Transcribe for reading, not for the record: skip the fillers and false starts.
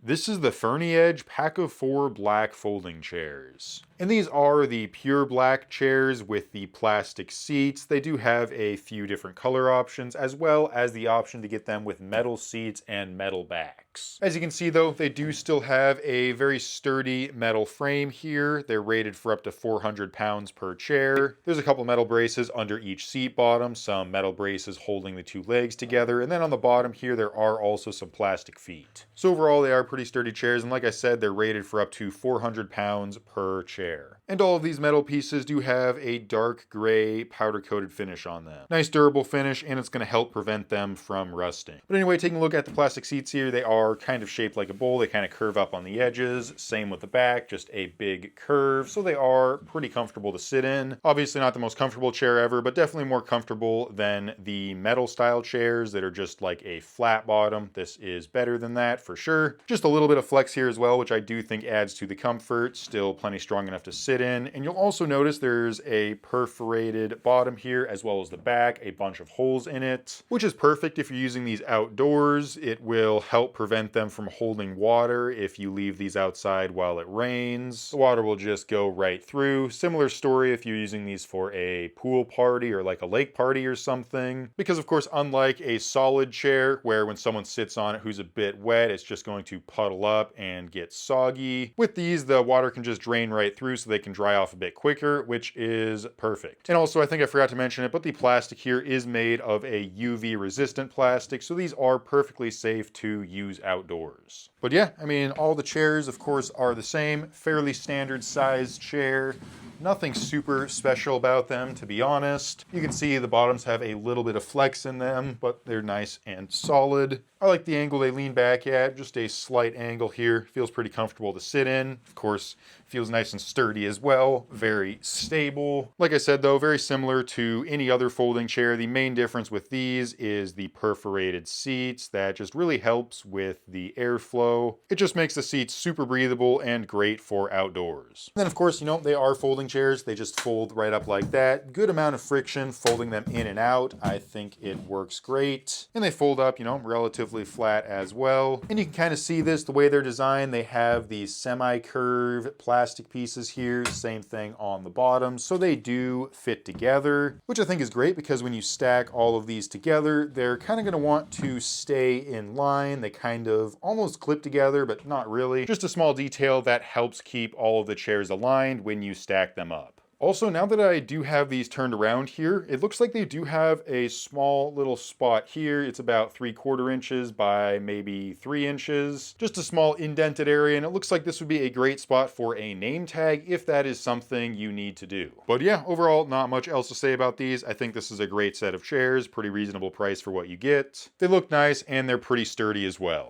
This is the Fernie Edge Pack of 4 black folding chairs. And these are the pure black chairs with the plastic seats. They do have a few different color options, as well as the option to get them with metal seats and metal backs. As you can see though, they do still have a very sturdy metal frame here. They're rated for up to 400 pounds per chair. There's a couple metal braces under each seat bottom, some metal braces holding the two legs together, and then on the bottom here there are also some plastic feet. So overall they are pretty sturdy chairs, and like I said, they're rated for up to 400 pounds per chair. And all of these metal pieces do have a dark gray powder coated finish on them. Nice durable finish, and it's going to help prevent them from rusting. But anyway, taking a look at the plastic seats here, they are kind of shaped like a bowl. They kind of curve up on the edges. Same with the back, just a big curve. So they are pretty comfortable to sit in. Obviously not the most comfortable chair ever, but definitely more comfortable than the metal style chairs that are just like a flat bottom. This is better than that for sure. Just a little bit of flex here as well, which I do think adds to the comfort. Still plenty strong enough to sit in. And you'll also notice there's a perforated bottom here as well as the back, a bunch of holes in it, which is perfect if you're using these outdoors. It will help prevent them from holding water if you leave these outside while it rains. The water will just go right through. Similar story if you're using these for a pool party or like a lake party or something, because of course, unlike a solid chair where when someone sits on it who's a bit wet, it's just going to puddle up and get soggy, with these the water can just drain right through so they can dry off a bit quicker, which is perfect. And also, I think I forgot to mention it, but the plastic here is made of a UV resistant plastic, so these are perfectly safe to use outdoors. But yeah, I mean, all the chairs of course are the same, fairly standard sized chair. Nothing super special about them, to be honest. You can see the bottoms have a little bit of flex in them, but they're nice and solid. I like the angle they lean back at, just a slight angle here. Feels pretty comfortable to sit in. Of course, feels nice and sturdy as well. Very stable. Like I said though, very similar to any other folding chair. The main difference with these is the perforated seats. That just really helps with the airflow. It just makes the seats super breathable and great for outdoors. And then of course, you know, they are folding chairs. They just fold right up like that. Good amount of friction folding them in and out. I think it works great. And they fold up, you know, relatively flat as well. And you can kind of see this, the way they're designed. They have these semi-curved plastic pieces here. Same thing on the bottom. So they do fit together, which I think is great because when you stack all of these together, they're kind of going to want to stay in line. They kind of almost clip together, but not really. Just a small detail that helps keep all of the chairs aligned when you stack them up. Also, now that I do have these turned around here, it looks like they do have a small little spot here. It's about 3/4 inches by maybe 3 inches. Just a small indented area, and it looks like this would be a great spot for a name tag if that is something you need to do. But yeah, overall, not much else to say about these. I think this is a great set of chairs, pretty reasonable price for what you get. They look nice, and they're pretty sturdy as well.